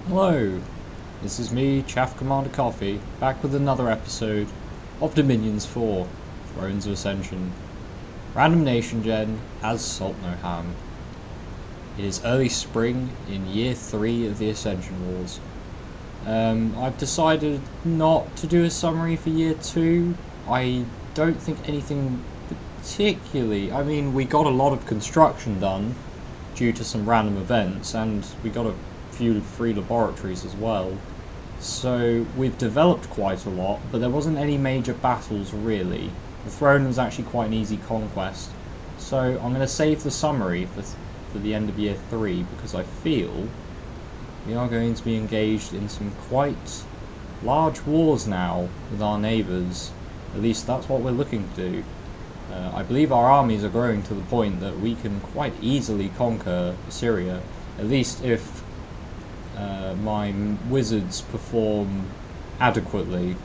Hello, this is me, Chaff Commander Coffee, back with another episode of Dominions4, Thrones of Ascension. RandomNationGen has Salt No Ham. It is early spring in year 3 of the Ascension Wars. I've decided not to do a summary for year 2. I don't think anything particularly... I mean, we got a lot of construction done due to some random events, and we got a few free laboratories as well. So we've developed quite a lot, but there wasn't any major battles really. The throne was actually quite an easy conquest. So I'm going to save the summary for the end of year 3, because I feel we are going to be engaged in some quite large wars now with our neighbours. At least that's what we're looking to do. I believe our armies are growing to the point that we can quite easily conquer Syria, at least if my wizards perform adequately.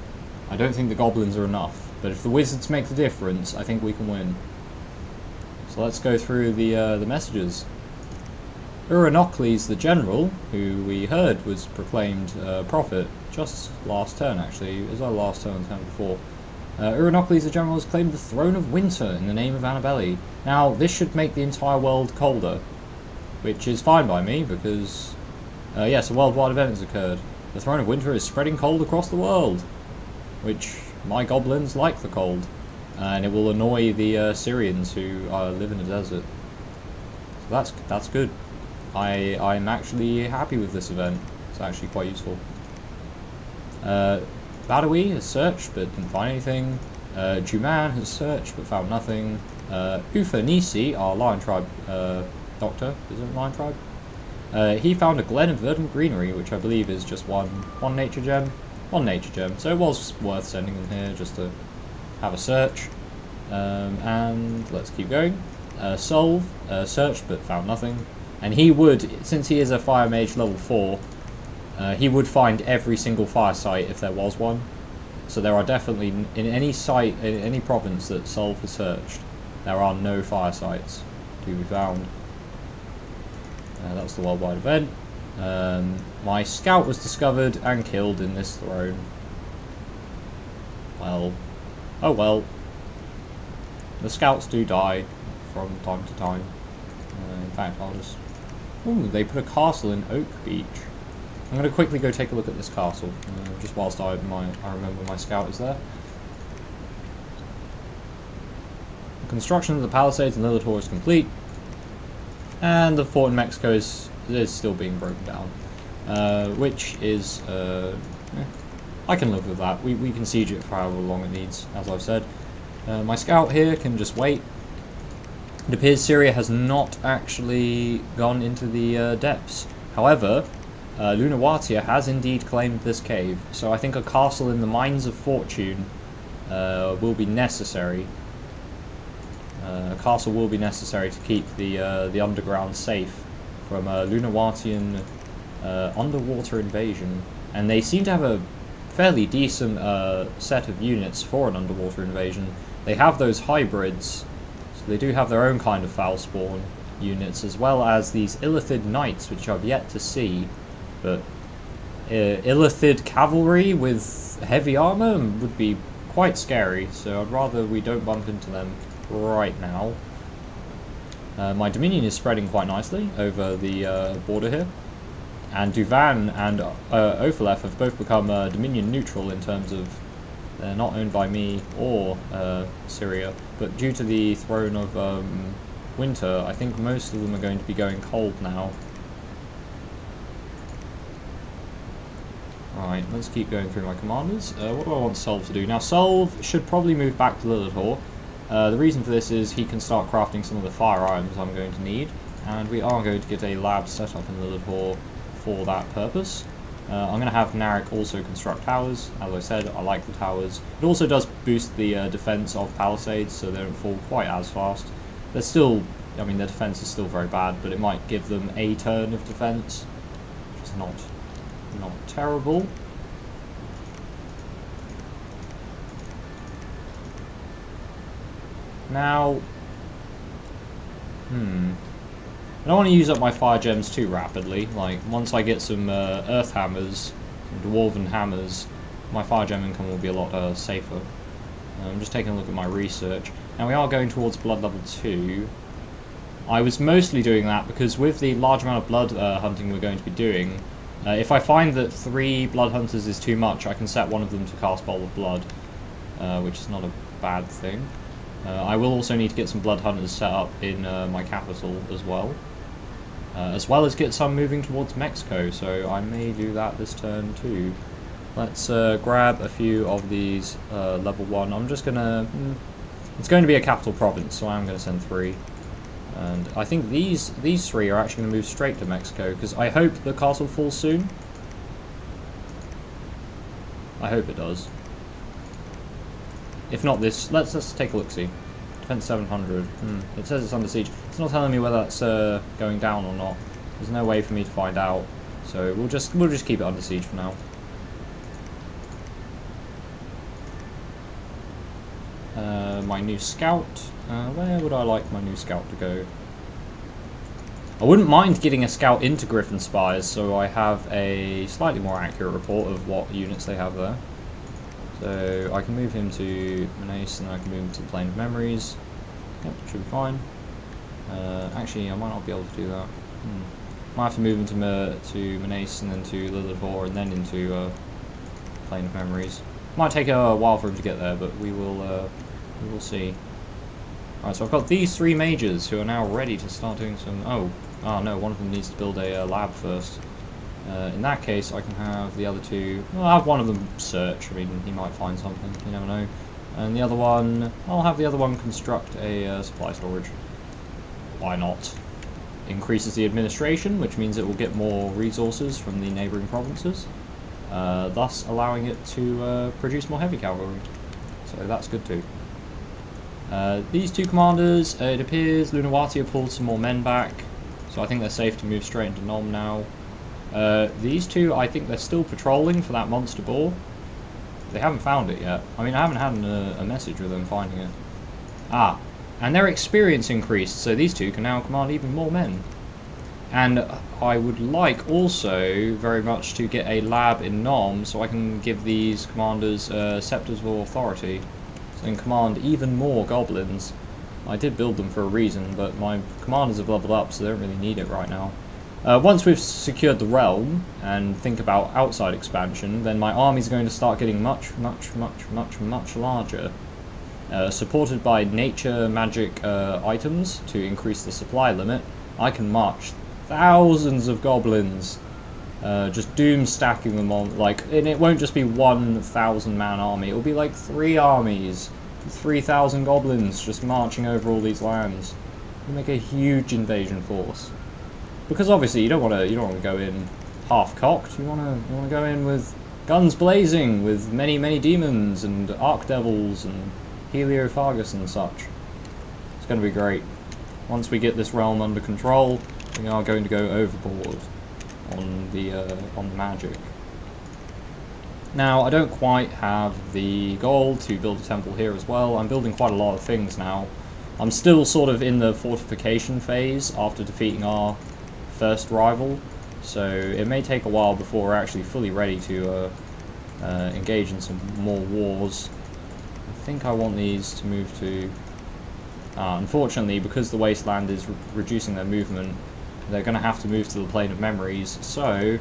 I don't think the goblins are enough, but if the wizards make the difference, I think we can win. So let's go through the messages. Uranocles the general, who we heard was proclaimed prophet just last turn, actually. It was our last turn, the turn before. Uranocles the general has claimed the throne of winter in the name of Annabelle. Now, this should make the entire world colder, which is fine by me, because yes, a worldwide event has occurred. The throne of winter is spreading cold across the world, which my goblins like the cold, and it will annoy the Syrians who live in the desert. So that's good. I'm actually happy with this event. It's actually quite useful. Badawi has searched but didn't find anything. Juman has searched but found nothing. Ufa Nisi, our lion tribe doctor, is it lion tribe? He found a glen of verdant greenery, which I believe is just one nature gem. One nature gem, so it was worth sending them here just to have a search. And let's keep going. Solve, searched but found nothing. And he would, since he is a fire mage level 4, he would find every single fire site if there was one. So there are definitely, in any site, in any province that Solve has searched, there are no fire sites to be found. That's the worldwide event. My scout was discovered and killed in this throne. Well, oh well. The scouts do die from time to time. In fact, I'll just... Ooh, they put a castle in Oak Beach. I'm going to quickly go take a look at this castle, just whilst I remember my scout is there. The construction of the palisades in Lilitor is complete. And the fort in Mexico is still being broken down, which is, I can live with that. We can siege it for however long it needs, as I've said. My scout here can just wait. It appears Syria has not actually gone into the depths. However, Lunawatia has indeed claimed this cave, so I think a castle in the Mines of Fortune will be necessary. A castle will be necessary to keep the underground safe from Lunawatian underwater invasion, and they seem to have a fairly decent set of units for an underwater invasion. They have those hybrids, so they do have their own kind of foul spawn units, as well as these Illithid knights, which I've yet to see, but Illithid cavalry with heavy armor would be quite scary, so I'd rather we don't bump into them right now. My Dominion is spreading quite nicely over the border here, and Duvan and Ophalef have both become Dominion neutral in terms of they're not owned by me or Syria, but due to the throne of winter, I think most of them are going to be going cold now. Right, let's keep going through my commanders. What do I want Solve to do? Now, Solve should probably move back to Lilitor. The reason for this is he can start crafting some of the fire items I'm going to need, and we are going to get a lab set up in Lilitor for that purpose. I'm going to have Narek also construct towers. As I said, I like the towers. It also does boost the defense of palisades, so they don't fall quite as fast. They're still, I mean, their defense is still very bad, but it might give them a turn of defense, which is not terrible. Now, I don't want to use up my fire gems too rapidly. Like, once I get some earth hammers, some dwarven hammers, my fire gem income will be a lot safer. I'm just taking a look at my research. Now we are going towards blood level 2. I was mostly doing that because with the large amount of blood hunting we're going to be doing, if I find that 3 blood hunters is too much, I can set one of them to cast Bowl of Blood, which is not a bad thing. I will also need to get some blood hunters set up in my capital as well as get some moving towards Mexico, so I may do that this turn too. Let's grab a few of these level 1. I'm just gonna... it's going to be a capital province, so I'm going to send 3. And I think these 3 are actually going to move straight to Mexico, because I hope the castle falls soon. I hope it does. If not this, let's take a look-see. Defense 700. It says it's under siege. It's not telling me whether that's going down or not. There's no way for me to find out, so we'll just keep it under siege for now. My new scout. Where would I like my new scout to go? I wouldn't mind getting a scout into Griffin Spires, so I have a slightly more accurate report of what units they have there. So I can move him to Menace, and I can move him to the Plane of Memories. Yep, should be fine. Actually, I might not be able to do that. Might have to move him to Menace, and then to Lilithor, and then into Plane of Memories. Might take a while for him to get there, but we will see. Alright, so I've got these 3 mages who are now ready to start doing some... Oh no, one of them needs to build a lab first. In that case, I can have the other 2... Well, I'll have one of them search. I mean, he might find something, you never know. And the other one... I'll have the other one construct a supply storage. Why not? Increases the administration, which means it will get more resources from the neighbouring provinces. Thus allowing it to produce more heavy cavalry. So that's good too. These 2 commanders, it appears Lunawati have pulled some more men back, so I think they're safe to move straight into Nom now. These 2, I think they're still patrolling for that monster boar. They haven't found it yet. I mean, I haven't had a message with them finding it. Ah, and their experience increased, so these 2 can now command even more men. And I would like also very much to get a lab in Nom, so I can give these commanders scepters of authority. And command even more goblins. I did build them for a reason, but my commanders have leveled up, so they don't really need it right now. Once we've secured the realm and think about outside expansion, then my army's going to start getting much larger. Supported by nature magic items to increase the supply limit, I can march thousands of goblins, just doom stacking them on, like, and it won't just be 1,000 man army, it will be like 3 armies, 3,000 goblins just marching over all these lands. You make a huge invasion force. Because obviously you don't want to go in half-cocked, you want to go in with guns blazing, with many demons and archdevils and heliophagus and such. It's going to be great. Once we get this realm under control, we are going to go overboard on the magic. Now, I don't quite have the gold to build a temple here as well. I'm building quite a lot of things now. I'm still sort of in the fortification phase after defeating our first rival, so it may take a while before we're actually fully ready to engage in some more wars. I think I want these to move to... unfortunately, because the wasteland is reducing their movement, they're going to have to move to the Plane of Memories, so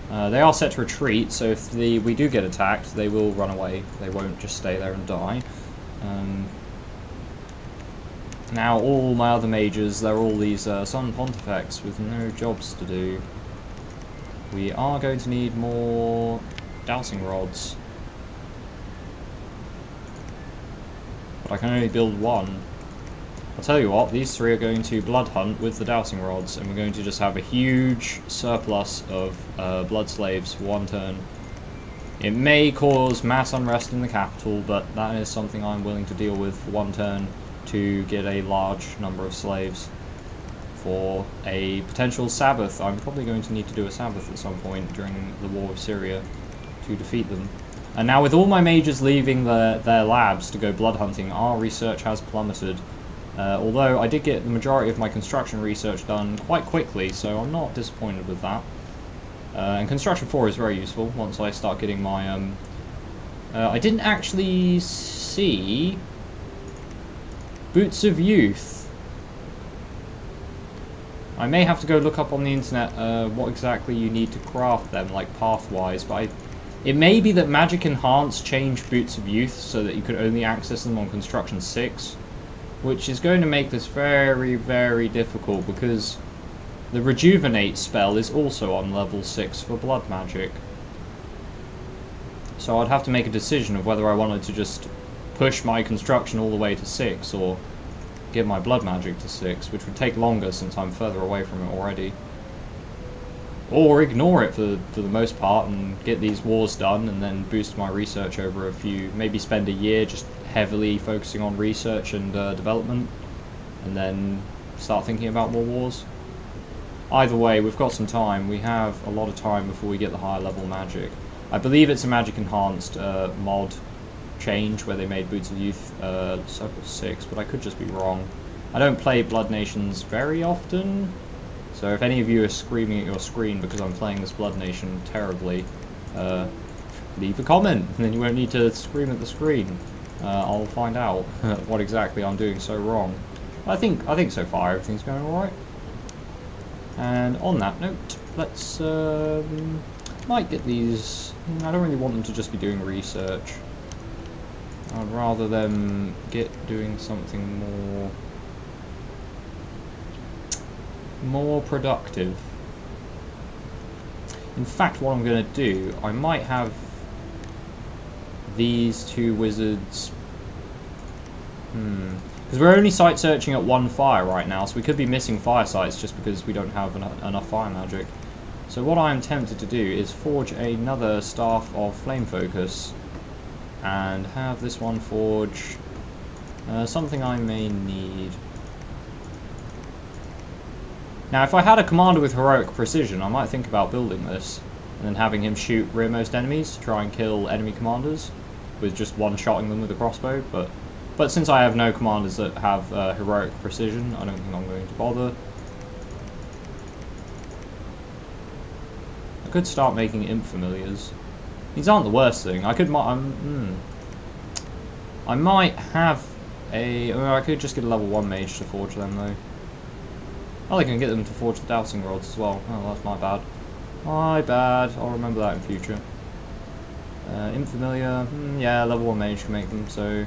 they are set to retreat, so if we do get attacked, they will run away. They won't just stay there and die. Now all my other mages, they're all these Sun Pontifex with no jobs to do. We are going to need more dowsing rods. But I can only build 1. I'll tell you what, these 3 are going to blood hunt with the dowsing rods, and we're going to just have a huge surplus of blood slaves for 1 turn. It may cause mass unrest in the capital, but that is something I'm willing to deal with for 1 turn to get a large number of slaves. For a potential Sabbath, I'm probably going to need to do a Sabbath at some point during the War of Syria to defeat them. And now with all my mages leaving their labs to go blood hunting, our research has plummeted. Although I did get the majority of my construction research done quite quickly, so I'm not disappointed with that. And Construction 4 is very useful once I start getting my... I didn't actually see... Boots of Youth. I may have to go look up on the internet what exactly you need to craft them, like path-wise, but it may be that Magic Enhanced changed Boots of Youth so that you could only access them on Construction 6, which is going to make this very, very difficult because the Rejuvenate spell is also on level 6 for Blood Magic. So I'd have to make a decision of whether I wanted to just push my construction all the way to 6 or get my Blood Magic to 6, which would take longer since I'm further away from it already. Or ignore it for the most part and get these wars done and then boost my research over a few, maybe spend a year just heavily focusing on research and development, and then start thinking about more wars. Either way, we've got some time. We have a lot of time before we get the higher level magic. I believe it's a Magic Enhanced mod change where they made Boots of Youth Circle 6, but I could just be wrong. I don't play Blood Nations very often, so if any of you are screaming at your screen because I'm playing this Blood Nation terribly, leave a comment, and then you won't need to scream at the screen. I'll find out what exactly I'm doing so wrong. I think so far everything's going alright. And on that note, let's might get these. I don't really want them to just be doing research. I'd rather them get doing something more productive. In fact, what I'm going to do, I might have these two wizards. Because we're only site searching at one fire right now, so we could be missing fire sites just because we don't have enough fire magic. So what I am tempted to do is forge another Staff of Flame Focus and have this one forge something I may need. Now, if I had a commander with heroic precision, I might think about building this and then having him shoot rearmost enemies to try and kill enemy commanders with just one-shotting them with a crossbow. But since I have no commanders that have heroic precision, I don't think I'm going to bother. I could start making imp familiars. These aren't the worst thing. I could. I might have a. I could just get a level 1 mage to forge them though. Oh, I can get them to forge the dowsing rods as well. Oh, that's my bad. My bad. I'll remember that in future. Imp familiar. Yeah, level 1 mage can make them. So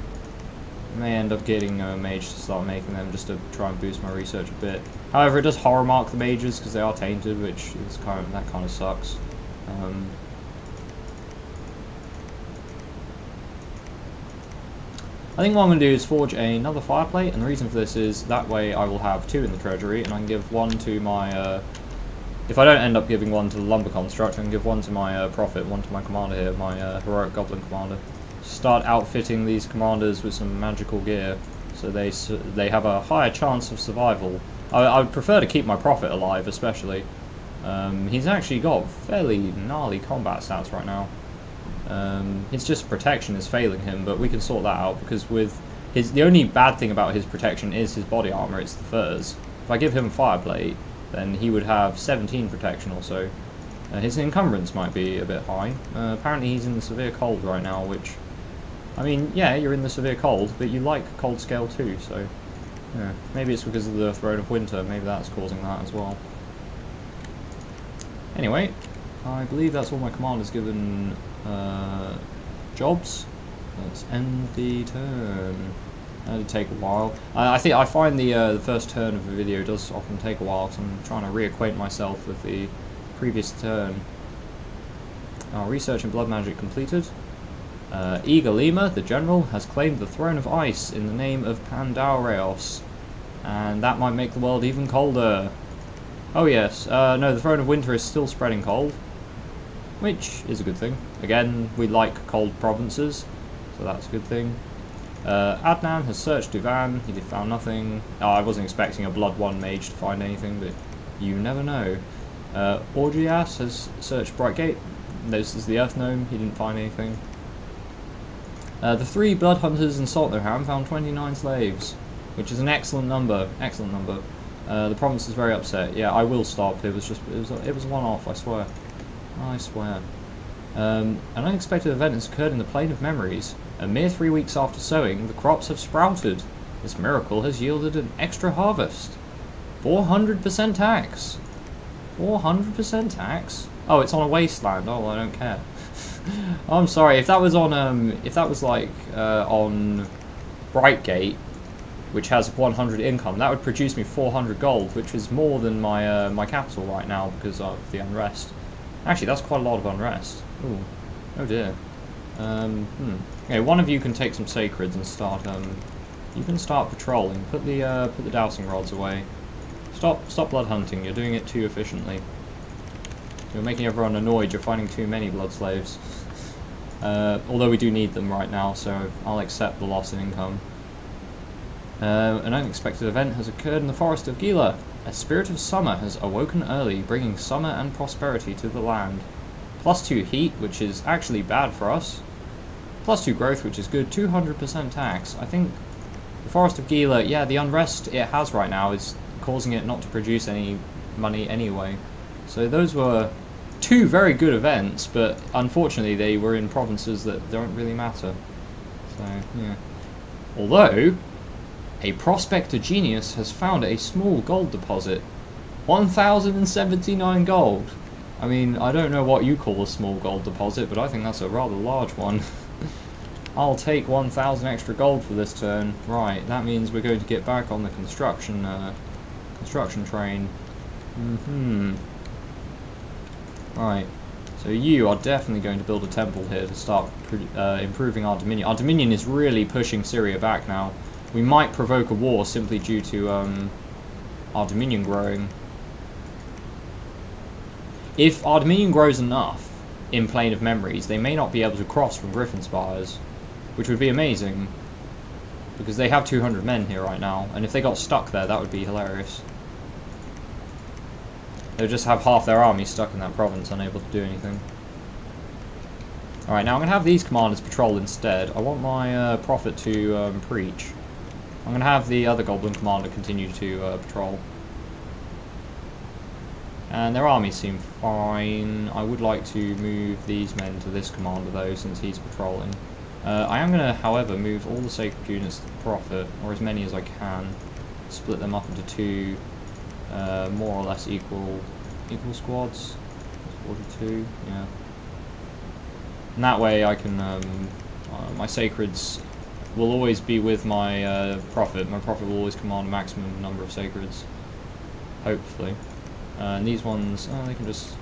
I may end up getting a mage to start making them just to try and boost my research a bit. However, it does horror mark the mages because they are tainted, which is that kind of sucks. I think what I'm going to do is forge another fireplate, and the reason for this is that way I will have 2 in the treasury, and I can give 1 to my, if I don't end up giving 1 to the lumber construct, I can give 1 to my prophet, 1 to my commander here, my heroic goblin commander. Start outfitting these commanders with some magical gear, so they have a higher chance of survival. I would prefer to keep my prophet alive, especially. He's actually got fairly gnarly combat stats right now. It's just protection is failing him, but we can sort that out because with the only bad thing about his protection is his body armor. It's the furs. If I give him fireplate, then he would have 17 protection or so. His encumbrance might be a bit high. Apparently he's in the severe cold right now, which, I mean, yeah, you're in the severe cold, but you like cold scale too, so yeah, maybe it's because of the Throne of Winter. Maybe that's causing that as well. Anyway, I believe that's all my commanders given jobs. Let's end the turn. That'll take a while. I find the first turn of a video does often take a while, because I'm trying to reacquaint myself with the previous turn. Research in blood magic completed. Eagalima, the general, has claimed the Throne of Ice in the name of Pandaureos, and that might make the world even colder. Oh yes, no, the Throne of Winter is still spreading cold, which is a good thing. Again, we like cold provinces, so that's a good thing. Adnan has searched Duvan, he found nothing. Oh, I wasn't expecting a Blood 1 mage to find anything, but you never know. Orgias has searched Brightgate, this is the Earth Gnome, he didn't find anything. The 3 blood hunters in Saltnoham found 29 slaves. which is an excellent number. Excellent number. The province is very upset. Yeah, I will stop. It was just it was one off. I swear. I swear. An unexpected event has occurred in the Plane of Memories. A mere 3 weeks after sowing, the crops have sprouted. This miracle has yielded an extra harvest. 400% tax. 400% tax? Oh, it's on a wasteland. Oh, I don't care. Oh, I'm sorry. If that was on like on Brightgate, which has 100 income, that would produce me 400 gold, which is more than my my capital right now because of the unrest. Actually, that's quite a lot of unrest. Ooh. Oh dear. Okay, one of you can take some sacreds and start. You can start patrolling. Put the dowsing rods away. Stop blood hunting. You're doing it too efficiently. You're making everyone annoyed. You're finding too many blood slaves. Although we do need them right now, so I'll accept the loss in income. An unexpected event has occurred in the forest of Gila. A spirit of summer has awoken early, bringing summer and prosperity to the land. +2 heat, which is actually bad for us. +2 growth, which is good. 200% tax. I think the forest of Gila, yeah, the unrest it has right now is causing it not to produce any money anyway. So those were 2 very good events, but unfortunately they were in provinces that don't really matter. So, yeah. Although, a prospector genius has found a small gold deposit. 1,079 gold. I mean, I don't know what you call a small gold deposit, but I think that's a rather large one. I'll take 1,000 extra gold for this turn. Right, that means we're going to get back on the construction train. Right, so you are definitely going to build a temple here to start improving our Dominion. Our Dominion is really pushing Syria back now. We might provoke a war simply due to our Dominion growing. If our Dominion grows enough in Plane of Memories, they may not be able to cross from Griffin Spires, which would be amazing, because they have 200 men here right now, and if they got stuck there, that would be hilarious. They'll just have half their army stuck in that province, unable to do anything. Alright, now I'm going to have these commanders patrol instead. I want my prophet to preach. I'm going to have the other Goblin commander continue to patrol. And their armies seem fine. I would like to move these men to this commander though, since he's patrolling. I am going to, however, move all the sacred units to the prophet, or as many as I can. Split them up into 2 more or less equal squads. 42, yeah. And that way I can, my sacreds will always be with my prophet. My prophet will always command a maximum number of sacreds, hopefully. And these ones, they can just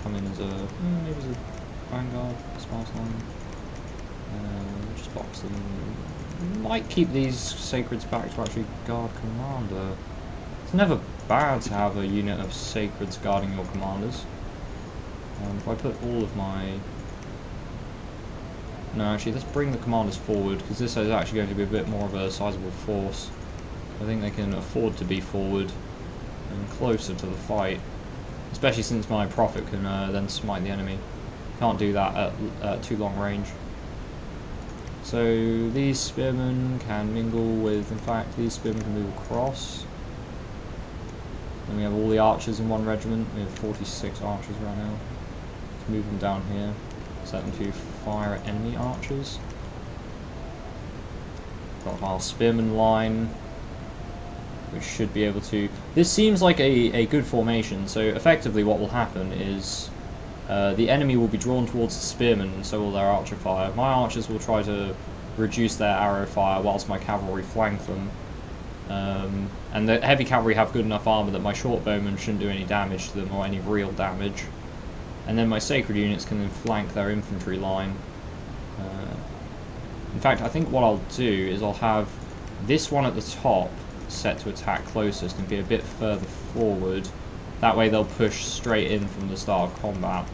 come in as a, maybe as a vanguard, sparse line. Just box them. Might keep these sacreds back to actually guard commander. It's never bad to have a unit of sacreds guarding your commanders. If I put all of my... No, actually, let's bring the commanders forward, because this is actually going to be a bit more of a sizable force. I think they can afford to be forward and closer to the fight, especially since my prophet can then smite the enemy. Can't do that at too long range. So these spearmen can mingle with, in fact, these spearmen can move across. Then we have all the archers in one regiment. We have 46 archers right now. Let's move them down here. Set them to fire at enemy archers. Got our spearman line, which should be able to... This seems like a good formation, so effectively what will happen is the enemy will be drawn towards the spearmen, and so will their archer fire. My archers will try to reduce their arrow fire whilst my cavalry flank them. And the heavy cavalry have good enough armour that my short bowmen shouldn't do any damage to them, or any real damage. And then my sacred units can then flank their infantry line. In fact, I think what I'll do is I'll have this one at the top set to attack closest and be a bit further forward. That way they'll push straight in from the start of combat.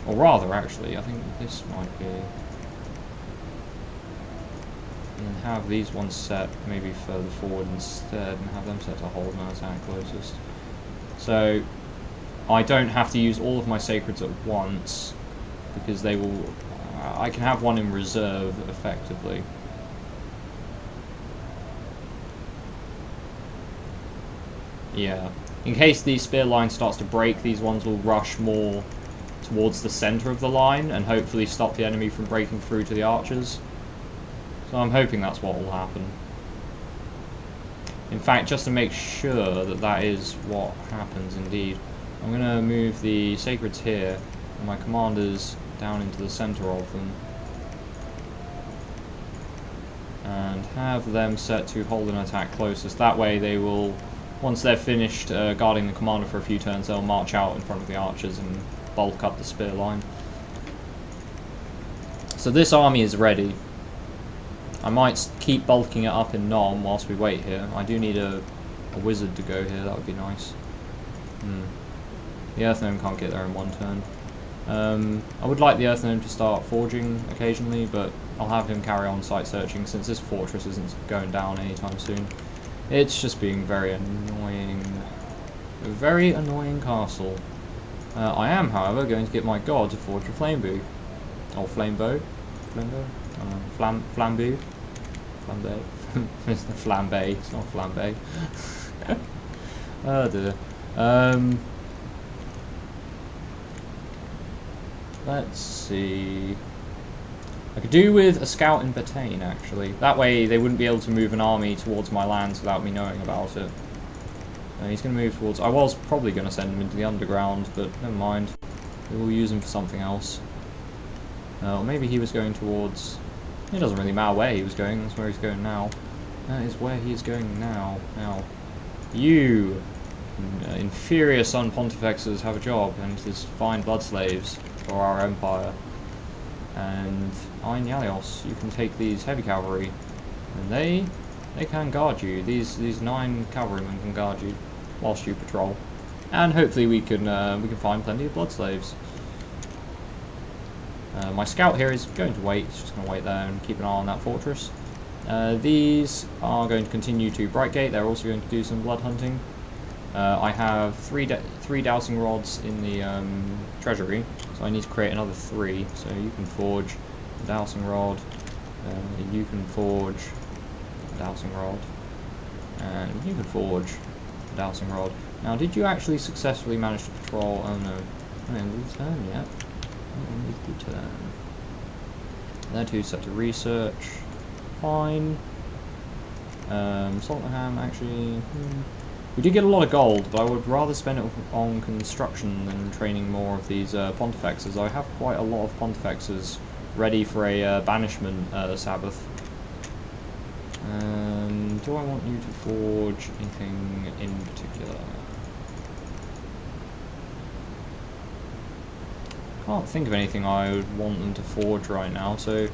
Or rather, actually, I think this might be... And have these ones set maybe further forward instead, and have them set to hold and attack closest. So I don't have to use all of my sacreds at once, because they will... I can have one in reserve, effectively. Yeah. In case the spear line starts to break, these ones will rush more towards the center of the line and hopefully stop the enemy from breaking through to the archers. So I'm hoping that's what will happen. In fact, just to make sure that that is what happens indeed, I'm going to move the sacreds here and my commanders down into the center of them. And have them set to hold an attack closest. That way they will, once they're finished guarding the commander for a few turns, they'll march out in front of the archers and bulk up the spear line. So this army is ready. I might keep bulking it up in Nom whilst we wait here. I do need a wizard to go here, that would be nice. The Earth Gnome can't get there in one turn. I would like the Earth Gnome to start forging occasionally, but I'll have him carry on site searching since this fortress isn't going down anytime soon. It's just being very annoying. A very annoying castle. I am, however, going to get my god to forge a flame bow. Or flame bow? Flame bow? Flambe? Flambe? It's the flambe, it's not flambe. Oh dear. Let's see. I could do with a scout in Bethane, actually. That way they wouldn't be able to move an army towards my lands without me knowing about it. He's going to move towards... I was probably going to send him into the underground, but never mind. We will use him for something else. Or maybe he was going towards... It doesn't really matter where he was going, that's where he's going now. That is where he is going now. Now, you, inferior Sun Pontifexes, have a job, and it is find blood slaves for our empire. And Ein Yalios, you can take these heavy cavalry, and they can guard you. These 9 cavalrymen can guard you whilst you patrol, and hopefully we can find plenty of blood slaves. My scout here is going to wait. He's just going to wait there and keep an eye on that fortress. These are going to continue to Brightgate. They're also going to do some blood hunting. I have three dowsing rods in the treasury, so I need to create another 3. So you can forge a dowsing rod, you can forge a dowsing rod, and you can forge a dowsing rod. Now, did you actually successfully manage to patrol? Oh no, I haven't ended the turn yet. I ended the turn. They're 2 set to research. Fine. Saltnaham actually. We did get a lot of gold, but I would rather spend it on construction than training more of these Pontifexes. I have quite a lot of Pontifexes ready for a banishment Sabbath. Do I want you to forge anything in particular? Can't think of anything I would want them to forge right now, so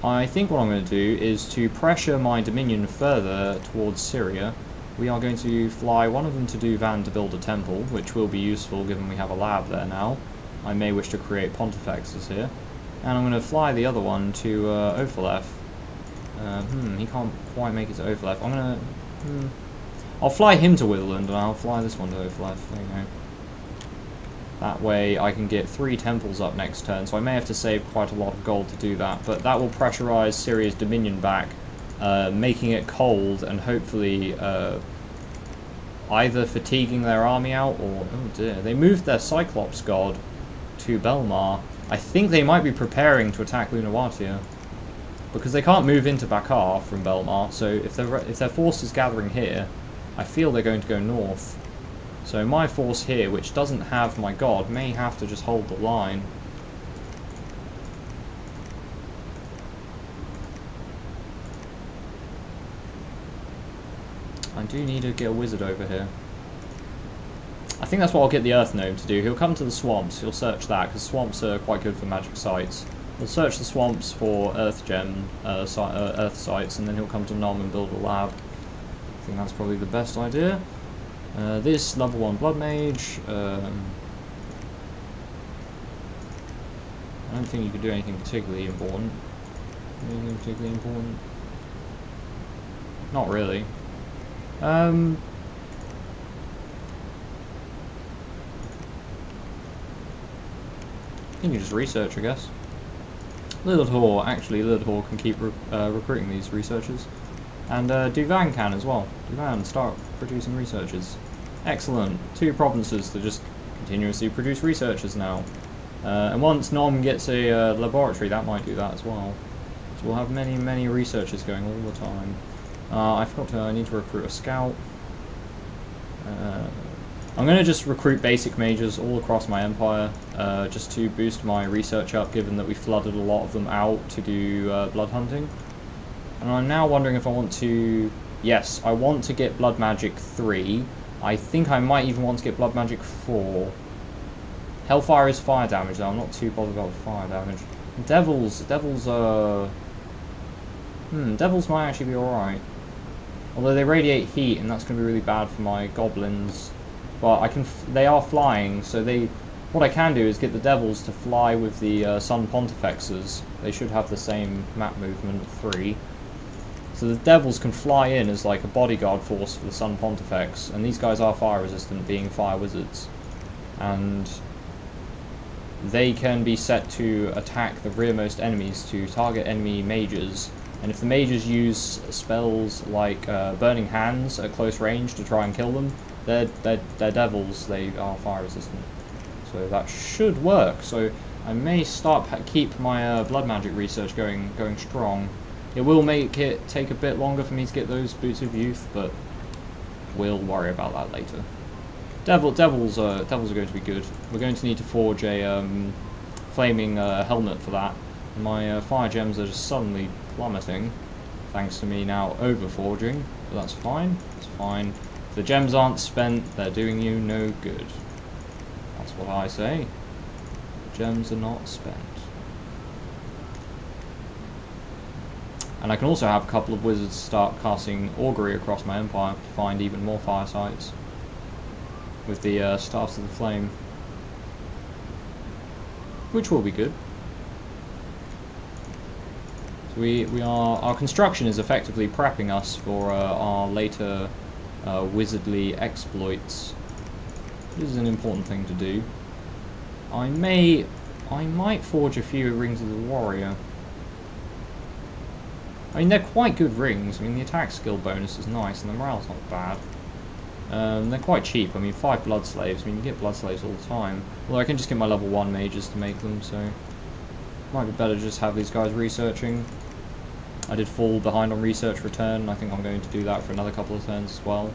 I think what I'm going to do is to pressure my Dominion further towards Syria. We are going to fly one of them to Duvan to build a temple, which will be useful given we have a lab there now. I may wish to create Pontifexes here. And I'm going to fly the other one to Ophaleth. He can't quite make it to Ophaleth. I'm going to... I'll fly him to Witherland, and I'll fly this one to Ophaleth. There you go. That way I can get 3 temples up next turn, so I may have to save quite a lot of gold to do that. But that will pressurize Syria's Dominion back, making it cold and hopefully either fatiguing their army out or... Oh dear, they moved their Cyclops god to Belmar. I think they might be preparing to attack Lunawatia, because they can't move into Bakar from Belmar, so if their force is gathering here, I feel they're going to go north. So my force here, which doesn't have my god, may have to just hold the line. I do need to get a wizard over here. I think that's what I'll get the Earth Gnome to do. He'll come to the swamps, he'll search that, because swamps are quite good for magic sites. He'll search the swamps for Earth Gem, Earth sites, and then he'll come to Nom and build a lab. I think that's probably the best idea. This level 1 Blood Mage, I don't think you could do anything particularly important. Anything particularly important? Not really. You can just research, I guess. Lilithor, actually, Lilithor can keep recruiting these researchers. And Duvan can as well. Duvan, start producing researchers. Excellent. 2 provinces to just continuously produce researchers now. And once Nom gets a laboratory, that might do that as well. So we'll have many, many researchers going all the time. I forgot to, I need to recruit a scout. I'm going to just recruit basic mages all across my empire, just to boost my research up, given that we flooded a lot of them out to do blood hunting. And I'm now wondering if I want to... Yes, I want to get Blood Magic 3. I think I might even want to get Blood Magic 4. Hellfire is fire damage though, I'm not too bothered about fire damage. Devils might actually be alright. Although they radiate heat, and that's going to be really bad for my goblins. But they are flying, so what I can do is get the devils to fly with the Sun Pontifexes. They should have the same map movement, 3. So the devils can fly in as like a bodyguard force for the Sun Pontifex, and these guys are fire resistant, being fire wizards. And they can be set to attack the rearmost enemies to target enemy mages. And if the mages use spells like Burning Hands at close range to try and kill them, they're devils, they are fire resistant. So that should work. So I may keep my blood magic research going strong. It will make it take a bit longer for me to get those Boots of Youth, but we'll worry about that later. Devils are going to be good. We're going to need to forge a flaming helmet for that. My fire gems are just suddenly plummeting, thanks to me now over-forging, but that's fine, it's fine. If the gems aren't spent, they're doing you no good. That's what I say. The gems are not spent. And I can also have a couple of wizards start casting augury across my empire to find even more fire sites with the Staffs of the Flame, which will be good. So our construction is effectively prepping us for our later wizardly exploits. This is an important thing to do. I might forge a few Rings of the Warrior. I mean, they're quite good rings. I mean, the attack skill bonus is nice, and the morale's not bad. They're quite cheap. I mean, 5 blood slaves. I mean, you get blood slaves all the time. Although I can just get my level 1 mages to make them, so might be better to just have these guys researching. I did fall behind on research return. I think I'm going to do that for another couple of turns as well.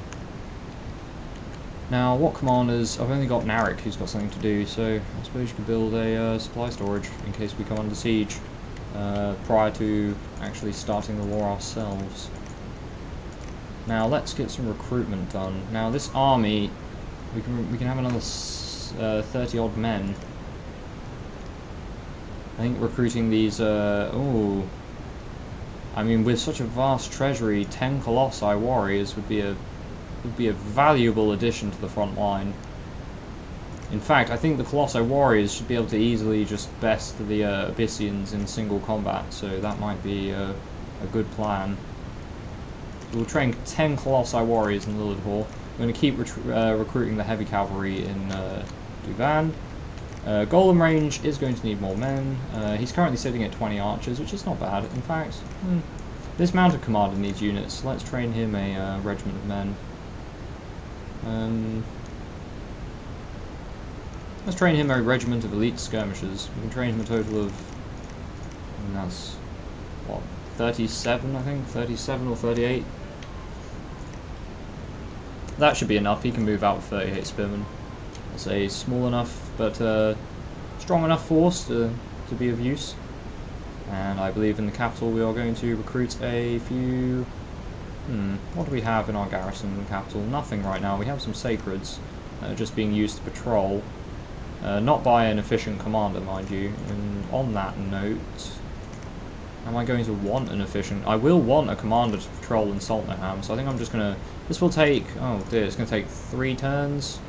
Now, what commanders? I've only got Narek, who's got something to do, so I suppose you could build a supply storage in case we come under siege prior to actually starting the war ourselves. Now, let's get some recruitment done. Now, this army, we can have another 30 odd men. I think recruiting these, I mean, with such a vast treasury, 10 Colossi warriors would be a valuable addition to the front line. In fact, I think the Colossi warriors should be able to easily just best the Abyssians in single combat, so that might be a good plan. We'll train 10 Colossi warriors in Lilithor. We're going to keep recruiting the heavy cavalry in Duvan. Golem range is going to need more men. He's currently sitting at 20 archers, which is not bad. In fact, this mounted commander needs units, so let's train him a regiment of men. Let's train him a regiment of elite skirmishers. We can train him a total of, and that's, what, 37, I think? 37 or 38? That should be enough. He can move out with 38 spearmen. It's a small enough but strong enough force to be of use. And I believe in the capital we are going to recruit a few... what do we have in our garrison in the capital? Nothing right now. We have some sacreds just being used to patrol. Not by an efficient commander, mind you. And on that note, am I going to want an efficient... I will want a commander to patrol in Saltnerham, so I think I'm just going to... This will take... Oh dear, it's going to take 3 turns.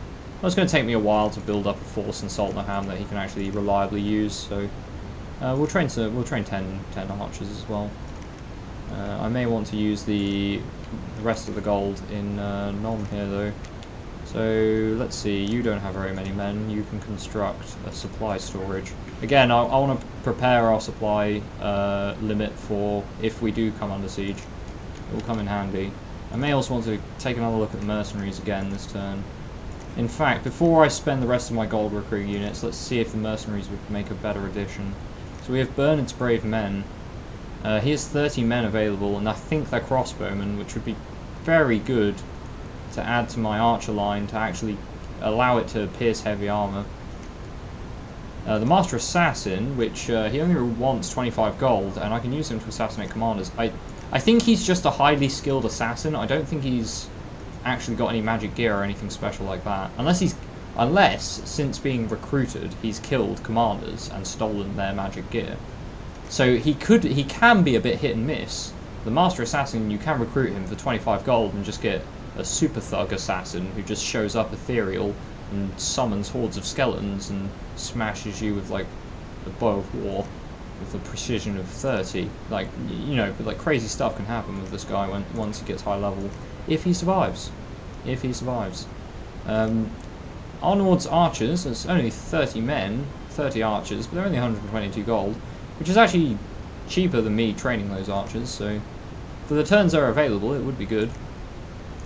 Well, it's going to take me a while to build up a force in Saltnerham that he can actually reliably use, so... we'll train 10 archers as well. I may want to use the rest of the gold in Nom here, though. So, let's see, you don't have very many men. You can construct a supply storage. Again, I want to prepare our supply limit for if we do come under siege. It will come in handy. I may also want to take another look at the mercenaries again this turn. In fact, before I spend the rest of my gold recruiting units, let's see if the mercenaries would make a better addition. So we have Bernard's brave men. He has 30 men available, and I think they're crossbowmen, which would be very good to add to my archer line to actually allow it to pierce heavy armor. The Master Assassin, which he only wants 25 gold, and I can use him to assassinate commanders. I think he's just a highly skilled assassin. I don't think he's actually got any magic gear or anything special like that. Unless, since being recruited, he's killed commanders and stolen their magic gear. So he can be a bit hit and miss. The Master Assassin, you can recruit him for 25 gold and just get a super thug assassin who just shows up ethereal and summons hordes of skeletons and smashes you with like a bow of war with a precision of 30. Like, you know, like crazy stuff can happen with this guy once he gets high level, if he survives. If he survives. Arnaud's archers, there's only 30 men, 30 archers, but they're only 122 gold, which is actually cheaper than me training those archers, so for the turns that are available it would be good.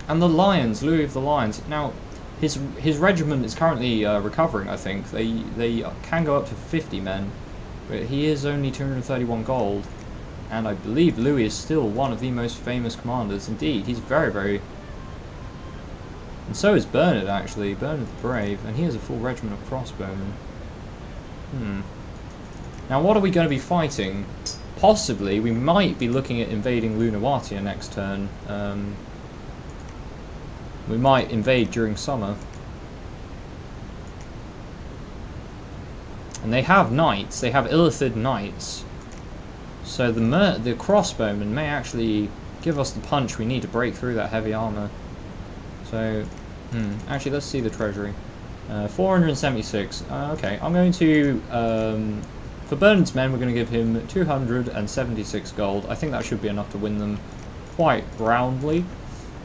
And the Lions, Louis of the Lions. Now, his regiment is currently recovering, I think. They can go up to 50 men, but he is only 231 gold, and I believe Louis is still one of the most famous commanders. Indeed, he's very, very... And so is Bernard, actually. Bernard the Brave, and he has a full regiment of crossbowmen. Now, what are we going to be fighting? Possibly, we might be looking at invading Lunawatia next turn. We might invade during summer. And they have knights, they have Illithid knights. So the crossbowmen may actually give us the punch we need to break through that heavy armor. So, actually let's see the treasury. 476, okay, I'm going to, for Bernard's men we're going to give him 276 gold. I think that should be enough to win them quite roundly.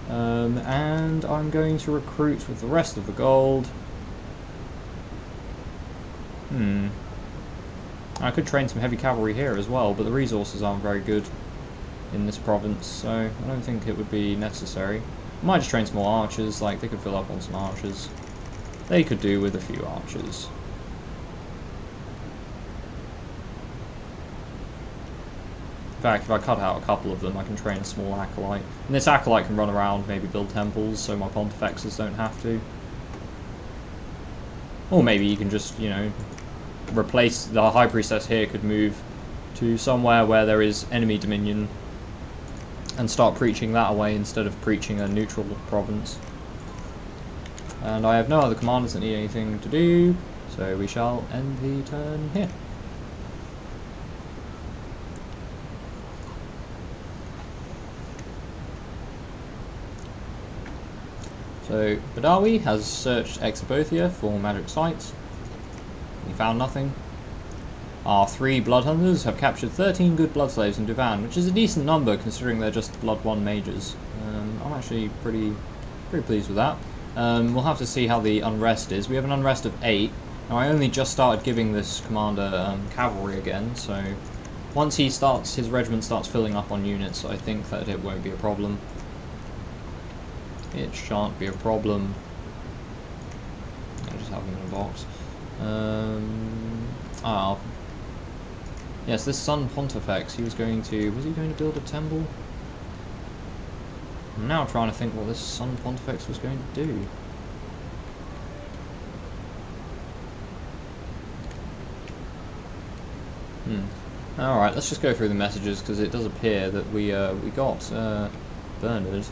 And I'm going to recruit with the rest of the gold. I could train some heavy cavalry here as well, but the resources aren't very good in this province, so I don't think it would be necessary. I might just train some more archers, like they could fill up on some archers. They could do with a few archers. In fact, if I cut out a couple of them, I can train a small acolyte. And this acolyte can run around, maybe build temples, so my pontifexes don't have to. Or maybe you can just, you know, replace the high priestess here, could move to somewhere where there is enemy dominion and start preaching that away instead of preaching a neutral province. And I have no other commanders that need anything to do, so we shall end the turn here. So, Badawi has searched Exobothia for magic sites. He found nothing. Our 3 blood hunters have captured 13 good blood slaves in Duvan, which is a decent number considering they're just blood 1 mages. I'm actually pretty pleased with that. We'll have to see how the unrest is. We have an unrest of 8. Now I only just started giving this commander cavalry again, so once his regiment starts filling up on units, I think that it won't be a problem. It shan't be a problem. I'll just have them in a box. Yes, this Sun Pontifex, was he going to build a temple? I'm now trying to think what this Sun Pontifex was going to do. Alright, let's just go through the messages, because it does appear that we got Bernard.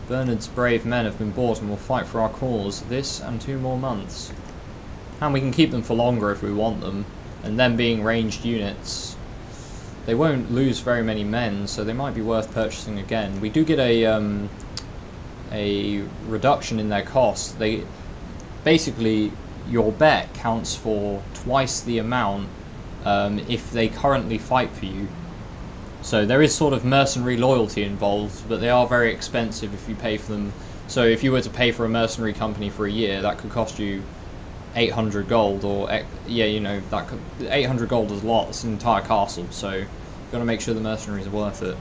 Bernard's brave men have been bought and will fight for our cause this and 2 more months. And we can keep them for longer if we want them. And them being ranged units, they won't lose very many men, so they might be worth purchasing again. We do get a reduction in their cost. Basically, your bet counts for twice the amount if they currently fight for you. So there is sort of mercenary loyalty involved, but they are very expensive if you pay for them. So if you were to pay for a mercenary company for a year, that could cost you 800 gold, or yeah, you know, 800 gold is a lot. It's an entire castle, so you've got to make sure the mercenaries are worth it.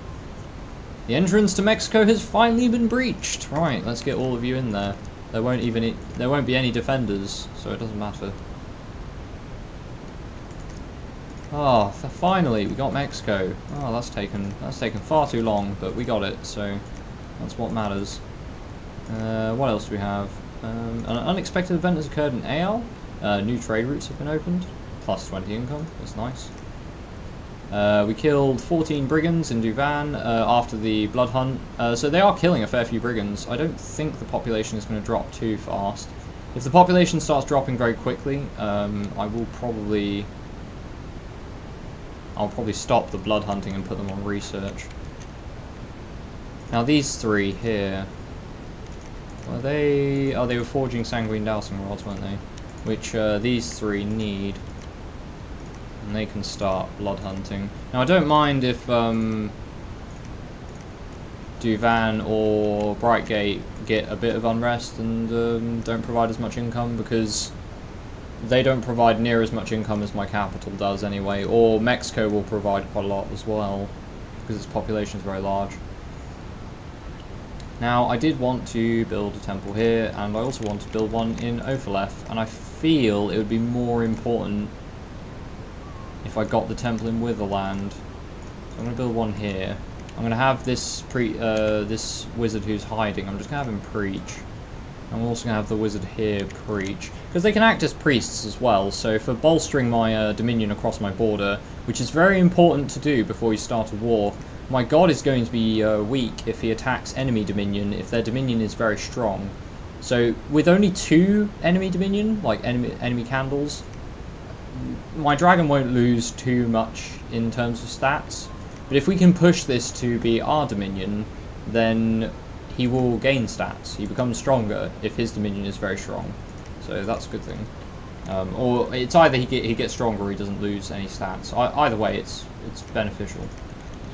The entrance to Mexico has finally been breached. Right, let's get all of you in there. There won't be any defenders, so it doesn't matter. Oh, finally we got Mexico. Oh, that's taken far too long, but we got it, so that's what matters. What else do we have? An unexpected event has occurred in AL. New trade routes have been opened. Plus 20 income. That's nice. We killed 14 brigands in Duvan after the blood hunt. So they are killing a fair few brigands. I don't think the population is going to drop too fast. If the population starts dropping very quickly, I'll probably stop the blood hunting and put them on research. Now these three here, were they? Oh, they were forging sanguine dowsing rods, weren't they? Which these three need, and they can start blood hunting. Now I don't mind if Duvan or Brightgate get a bit of unrest and don't provide as much income, because they don't provide near as much income as my capital does anyway, or Mexico will provide quite a lot as well, because its population is very large. Now, I did want to build a temple here, and I also want to build one in Ophaleth, and I feel it would be more important if I got the temple in Witherland. So I'm going to build one here. I'm going to have this this wizard who's hiding, I'm just going to have him preach. I'm also going to have the wizard here preach, because they can act as priests as well, so for bolstering my dominion across my border, which is very important to do before you start a war. My god is going to be weak if he attacks enemy dominion, if their dominion is very strong. So with only 2 enemy dominion, like enemy candles, my dragon won't lose too much in terms of stats. But if we can push this to be our dominion, then he will gain stats. He becomes stronger if his dominion is very strong. So that's a good thing. Or it's either he gets stronger or he doesn't lose any stats. Either way, it's beneficial.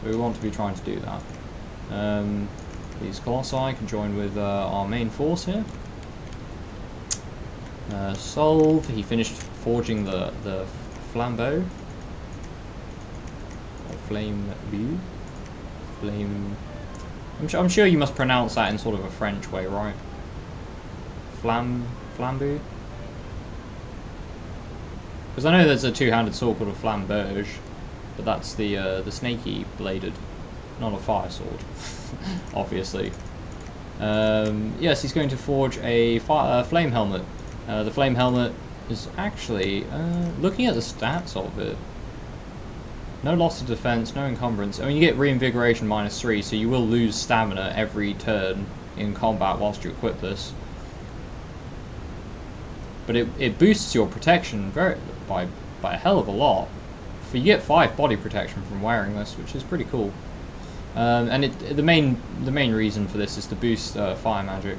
So we want to be trying to do that. These Colossi can join with our main force here. Solve. He finished forging the flambeau. Or flame view. Flame. I'm sure you must pronounce that in sort of a French way, right? Flambeau? Because I know there's a 2-handed sword called a flamberge, but that's the snaky bladed, not a fire sword, obviously. Yes, he's going to forge a flame helmet. The flame helmet is actually, looking at the stats of it, no loss of defense, no encumbrance. I mean, you get reinvigoration -3, so you will lose stamina every turn in combat whilst you equip this. But it boosts your protection by a hell of a lot. You get 5 body protection from wearing this, which is pretty cool. And the main reason for this is to boost fire magic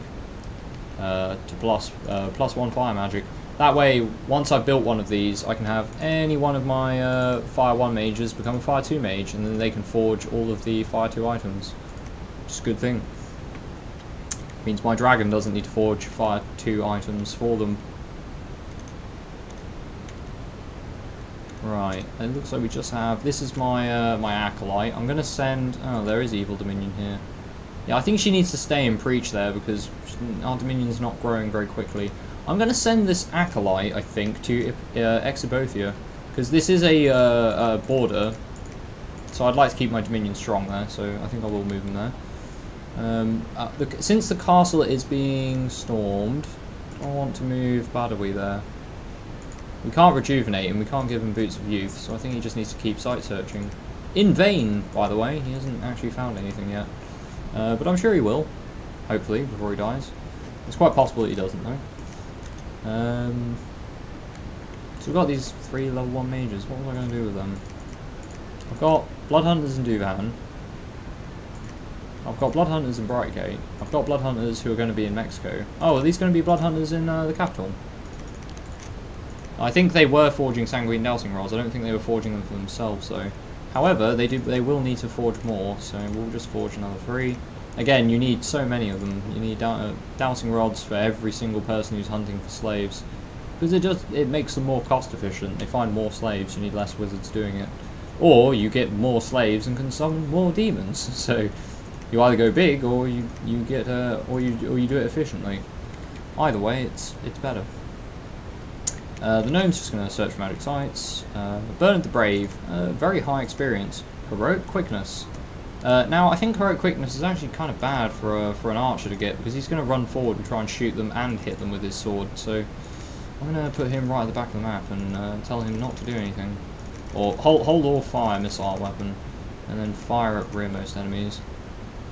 to +1 fire magic. That way, once I've built one of these, I can have any one of my Fire 1 mages become a Fire 2 mage, and then they can forge all of the Fire 2 items. Which is a good thing. Means my dragon doesn't need to forge Fire 2 items for them. Right, it looks like we just have... This is my my acolyte. I'm going to send... Oh, there is Evil Dominion here. Yeah, I think she needs to stay and preach there, because our Dominion's not growing very quickly. I'm going to send this acolyte, I think, to Exobothia, because this is a border, so I'd like to keep my Dominion strong there, so I think I will move him there. Since the castle is being stormed, I want to move Badawi there. We can't rejuvenate him, we can't give him Boots of Youth, so I think he just needs to keep site searching. In vain, by the way, he hasn't actually found anything yet. But I'm sure he will, hopefully, before he dies. It's quite possible that he doesn't, though. So we've got these 3 level 1 mages. What was I going to do with them? I've got Blood Hunters in Duvan. I've got Blood Hunters in Brightgate. I've got Blood Hunters who are going to be in Mexico. Oh, are these going to be Blood Hunters in the capital? I think they were forging sanguine dowsing rods. I don't think they were forging them for themselves, though. However, they will need to forge more, so we'll just forge another 3. Again, you need so many of them. You need dowsing rods for every single person who's hunting for slaves, because it makes them more cost efficient. They find more slaves, you need less wizards doing it, or you get more slaves and can summon more demons. So you either go big, or you do it efficiently. Either way, it's better. The gnome's just going to search for magic sites. Bernard the Brave, very high experience. Heroic quickness. Now, I think heroic quickness is actually kind of bad for an archer to get, because he's going to run forward and try and shoot them and hit them with his sword. So I'm going to put him right at the back of the map and tell him not to do anything. Or hold or fire missile weapon, and then fire at rearmost enemies.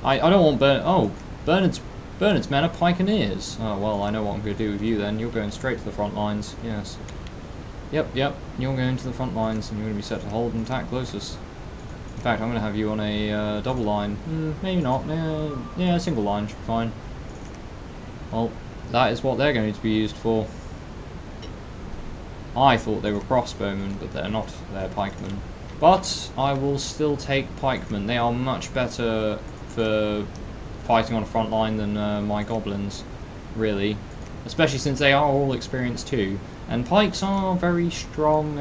I don't want Bernard's men are pikeneers. Oh well, I know what I'm going to do with you then. You're going straight to the front lines. Yes. Yep. You're going to the front lines, and you're going to be set to hold and attack closest. In fact, I'm going to have you on a double line. Maybe not. Yeah, single line should be fine. Well, that is what they're going to be used for. I thought they were crossbowmen, but they're not. They're pikemen. But I will still take pikemen. They are much better for fighting on a front line than my goblins, really. Especially since they are all experienced too. And pikes are very strong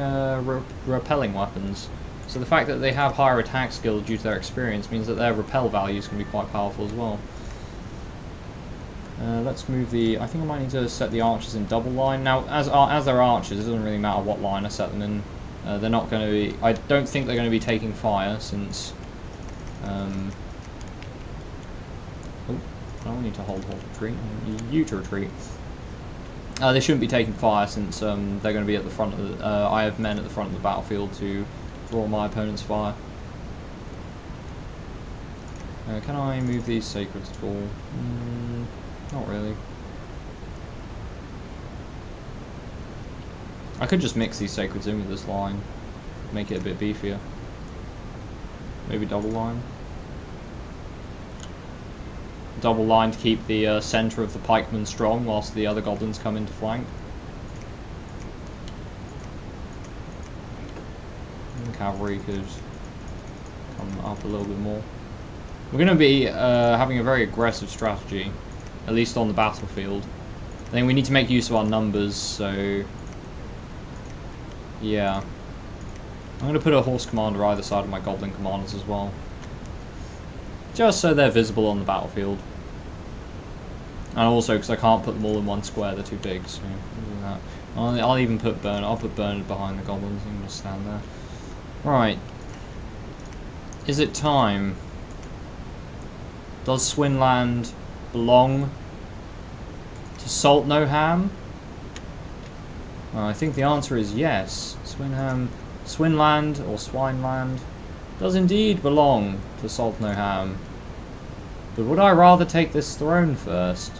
repelling weapons. So the fact that they have higher attack skill due to their experience means that their repel values can be quite powerful as well. Let's move the... I think I might need to set the archers in double line. Now, as they're archers, it doesn't really matter what line I set them in. They're not going to be... I don't think they're going to be taking fire, since... Oh, I don't need to hold retreat. You to retreat. They shouldn't be taking fire, since they're going to be at the front of the... I have men at the front of the battlefield to draw my opponent's fire. Can I move these sacreds at all? Not really. I could just mix these sacreds in with this line, make it a bit beefier. Maybe double line. Double line to keep the centre of the pikemen strong whilst the other goblins come into flank. And cavalry could come up a little bit more. We're going to be having a very aggressive strategy, at least on the battlefield. I think we need to make use of our numbers, so yeah. I'm going to put a horse commander either side of my goblin commanders as well, just so they're visible on the battlefield. And also because I can't put them all in one square, they're too big. So that. I'll even put Bernard. I'll put Bernard behind the goblins. You can just stand there. Right. Is it time? Does Swinland belong to Saltnoham? Well, I think the answer is yes. Swinland or Swineland does indeed belong to Saltnoham. But would I rather take this throne first?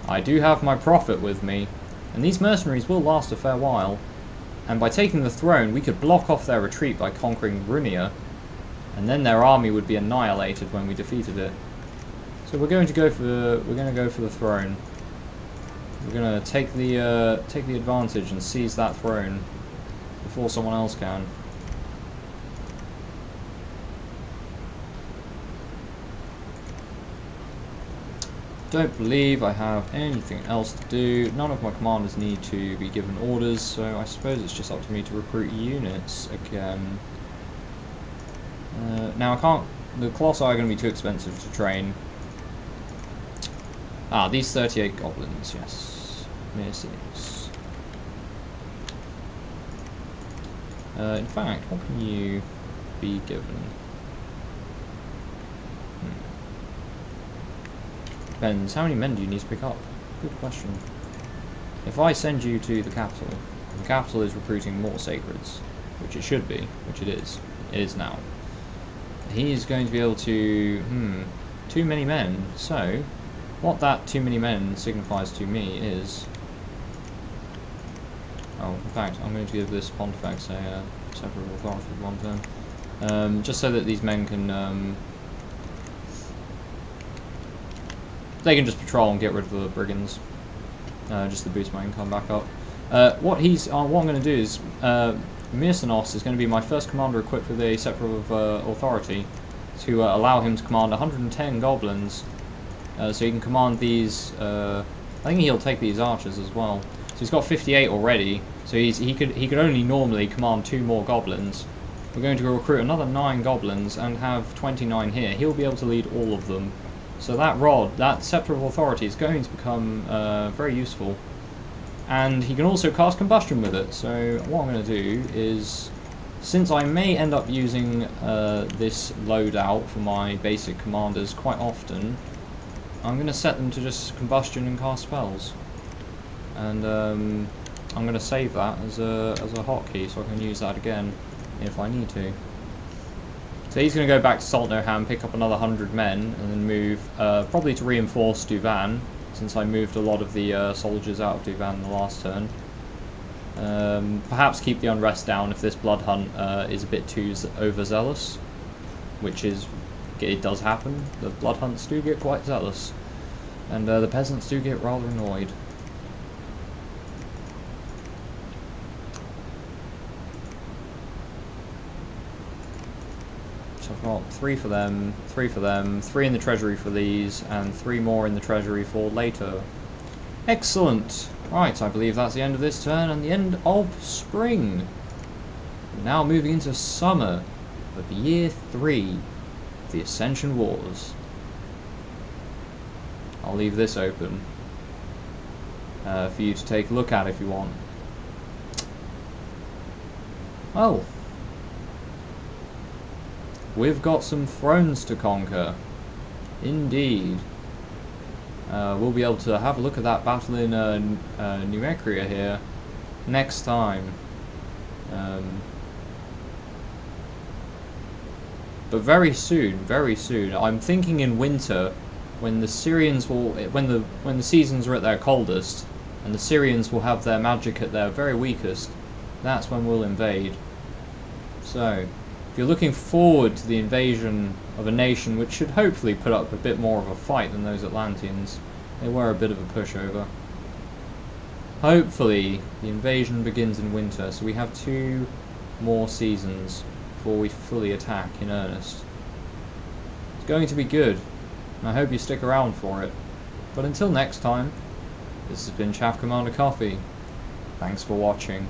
I do have my prophet with me, and these mercenaries will last a fair while. And by taking the throne, we could block off their retreat by conquering Runia, and then their army would be annihilated when we defeated it. So we're going to go for the throne. We're going to take the advantage and seize that throne before someone else can. Don't believe I have anything else to do. None of my commanders need to be given orders, so I suppose it's just up to me to recruit units again. Now I can't... The Colossi are going to be too expensive to train. Ah, these 38 goblins, yes. Mercenaries. In fact, what can you be given? Depends. How many men do you need to pick up? Good question. If I send you to the capital is recruiting more sacreds, which it should be, which it is. It is now. He's going to be able to... too many men. So, what that too many men signifies to me is... Oh, in fact, I'm going to give this Pontifex a separate authority for one turn. Just so that these men can... they can just patrol and get rid of the brigands. Just to boost my income back up. What I'm going to do is... Myrsanos is going to be my first commander equipped with a scepter of authority to allow him to command 110 goblins. So he can command these... I think he'll take these archers as well. So he's got 58 already. So he could only normally command 2 more goblins. We're going to recruit another 9 goblins and have 29 here. He'll be able to lead all of them. So that rod, that Scepter of Authority, is going to become very useful. And he can also cast Combustion with it, so what I'm going to do is, since I may end up using this loadout for my basic commanders quite often, I'm going to set them to just Combustion and cast spells. And I'm going to save that as a hotkey, so I can use that again if I need to. So he's going to go back to Saltnoham, pick up another 100 men, and then move, probably to reinforce Duvan, since I moved a lot of the soldiers out of Duvan the last turn. Perhaps keep the unrest down if this blood hunt is a bit too overzealous, which is, it does happen. The blood hunts do get quite zealous, and the peasants do get rather annoyed. So I've got 3 for them, 3 for them, 3 in the treasury for these, and 3 more in the treasury for later. Excellent! Right, I believe that's the end of this turn and the end of spring. We're now moving into summer of year 3 of the Ascension Wars. I'll leave this open for you to take a look at if you want. Well, we've got some thrones to conquer. Indeed. We'll be able to have a look at that battle in Nuecria here next time. But very soon, very soon. I'm thinking in winter, when the Cirians will, when the seasons are at their coldest, and the Cirians will have their magic at their very weakest. That's when we'll invade. So, if you're looking forward to the invasion of a nation which should hopefully put up a bit more of a fight than those Atlanteans, they were a bit of a pushover. Hopefully the invasion begins in winter, so we have 2 more seasons before we fully attack in earnest. It's going to be good, and I hope you stick around for it. But until next time, this has been Chaff Commander Coffee. Thanks for watching.